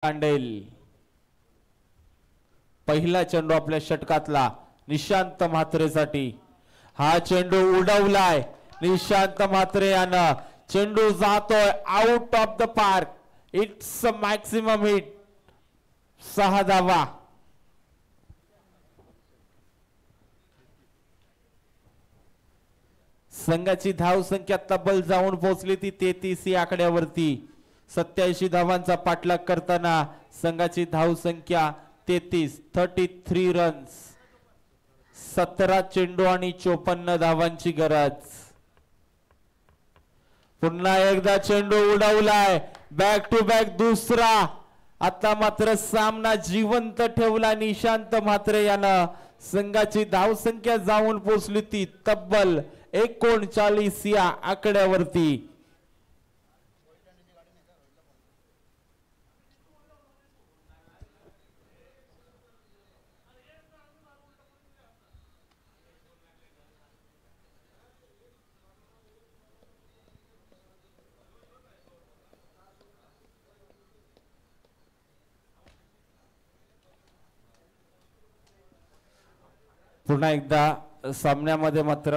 कांडेल पहिला चेंडू आपल्या षटकातला निशांत म्हात्रेसाठी हा चेंडू उडवलाय निशांत म्हात्रे यानं चेंडू जातोय out of the park it's a maximum hit 6 धावा संघाची धाव संख्या तब्बल जाऊन पोहोचली ती 33 या आकड्यावरती 87 धावांचा पाठलाग करताना संघाची धाव संख्या 33 रन्स 17 चेंडू आणि 54 धावांची गरज पुन्हा एकदा चेंडू उडवलाय बॅक टू बॅक दुसरा आता मात्र सामना जिवंत ठेवला निशांत म्हात्रे यानं संघाची धाव संख्या जाऊन पोहोचली ती तब्बल 39 या आकड्यावरती पुन्हा एकदा सामन्यामध्ये मात्र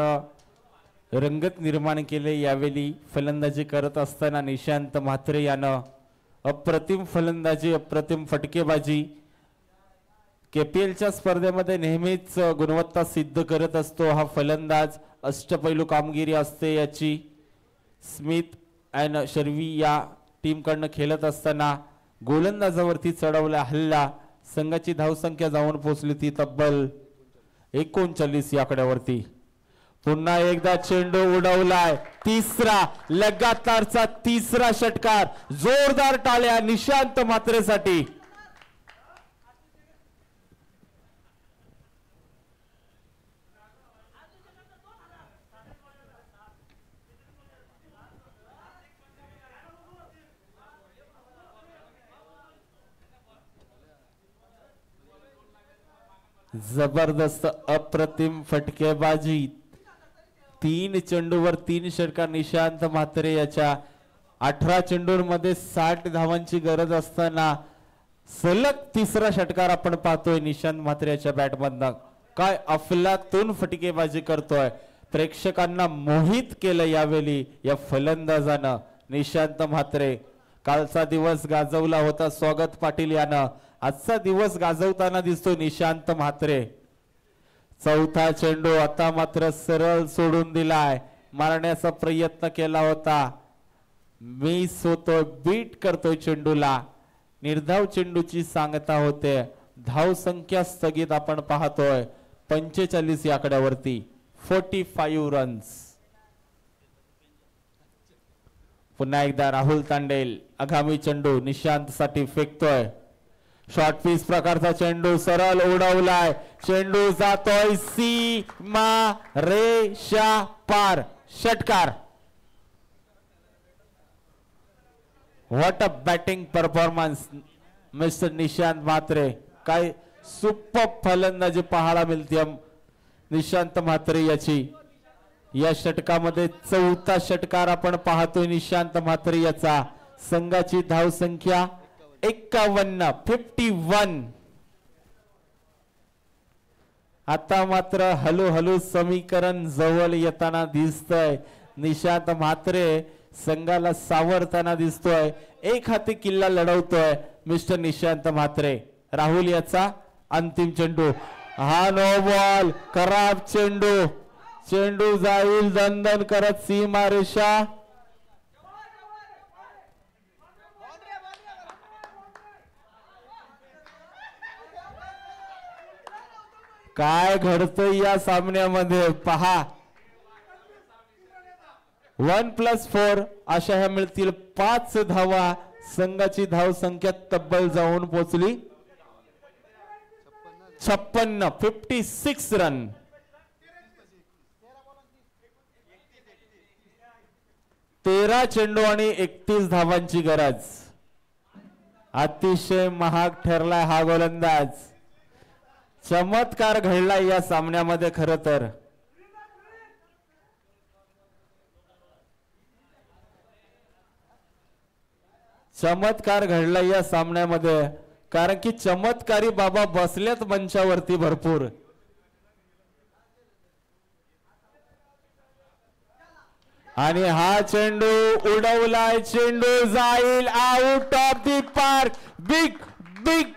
रंगत निर्माण केले यावेळी फलंदाजी करत असताना निशांत म्हात्रे यानं अप्रतिम फलंदाजी अप्रतिम फटकेबाजी केपीएलच्या स्पर्धेमध्ये नेहमीच गुणवत्ता सिद्ध करत असतो हा फलंदाज अष्टपैलू कामगिरी असते याची स्मिथ अँड शर्वी या टीमकडनं खेळत असताना गोलंदाजावरती चढवला हल्ला संघाची धावसंख्या जाऊन पोहोचली ती तब्बल 39 या आकड्यावरती पुन्हा एकदा चेंडू उडवलाय तिसरा लगातारचा तिसरा षटकार जोरदार टाळ्या निशांत म्हात्रेसाठी जबरदस्त अप्रतिम फटकेबाजी 3 चेंडूवर 3 षटकार निशांत म्हात्रे याच्या 18 चेंडूंमध्ये 60 धावांची गरज असताना सलग तिसरा षटकार आपण पाहतोय निशांत म्हात्रे याच्या बॅटमधनं काय अफलातून फटकेबाजी करतोय प्रेक्षकांना मोहित केलं यावेळी या फलंदाजानं निशांत म्हात्रे कालचा दिवस गाजवला होता स्वागत पाटील यानं आजचा दिवस गाजवताना दिसतो निशांत म्हात्रे चौथा चेंडू आता मात्र सरळ सोडून दिलाय मारण्याचा प्रयत्न केला होता मिस होतोय बीट करतोय चेंडूला निर्धाव चेंडूची सांगता होते धाव संख्या स्थगित आपण पाहतोय 45 या आकड्यावरती 45 रन्स पुन्हा एकदा राहुल तांडेल आगामी चेंडू निशांत साठी फेकतोय शॉर्ट पीस प्रकारचा चेंडू सरळ उडवलाय चेंडू जातोय सीमा रेषा पार षटकार what a batting performance mister Nishant Mhatre काय सुपर फलंदाजी पाहायला मिळते निशांत म्हात्रे याची या षटकामध्ये चौथा षटकार आपण पाहतोय निशांत म्हात्रे याचा संघाची धाव संख्या 51 आता मात्र हळूहळू समीकरण जवळ येताना दिसतंय निशांत म्हात्रे संघाला सावरताना दिसतोय एक हाती किल्ला लढवतोय मिस्टर निशांत म्हात्रे राहुल याचा अंतिम चेंडू हा नो बॉल खराब चेंडू चेंडू जाईल दणदण करत सीमा रेषा काय घडतंय या सामन्यामध्ये पहा 1+4 अशा ह्या मिळतील 5 धावा संघाची धाव संख्या तब्बल जाऊन पोहोचली 56 रन 13 चेंडू आणि 31 धावांची गरज अतिशय महाग ठरलाय हा गोलंदाज चमत्कार घडला या सामन्यामध्ये खरं तर चमत्कार घडला या सामन्यामध्ये, कारण की चमत्कारी बाबा बसल्यात मंचावरती भरपूर. आणि हा चेंडू उडवलाय, चेंडू जाईल out of the park. Big big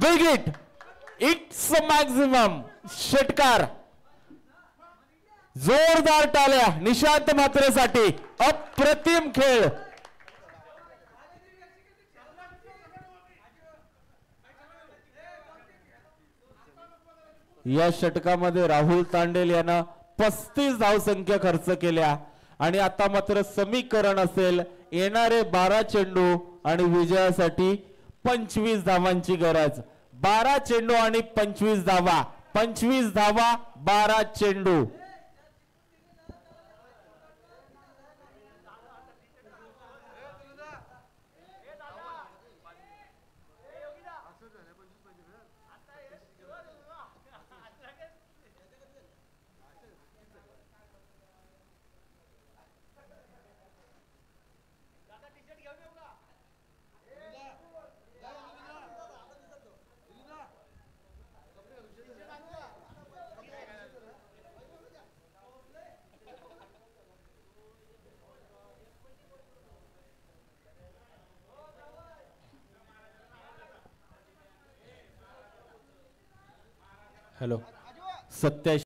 big it, it's maximum. षटकार, जोरदार टाळ्या निशांत म्हात्रेसाठी. अप्रतिम खेळ. या षटकामध्ये राहुल तांडेल यानं 35 धावसंख्या खर्च केल्या आणि आता मात्र समीकरण असेल येणारे 12 चेंडू आणि विजयासाठी 25 धावांची गरज. 12 चेंडू आणि 25 धावा. 25 धावा 12 चेंडू. हॅलो 87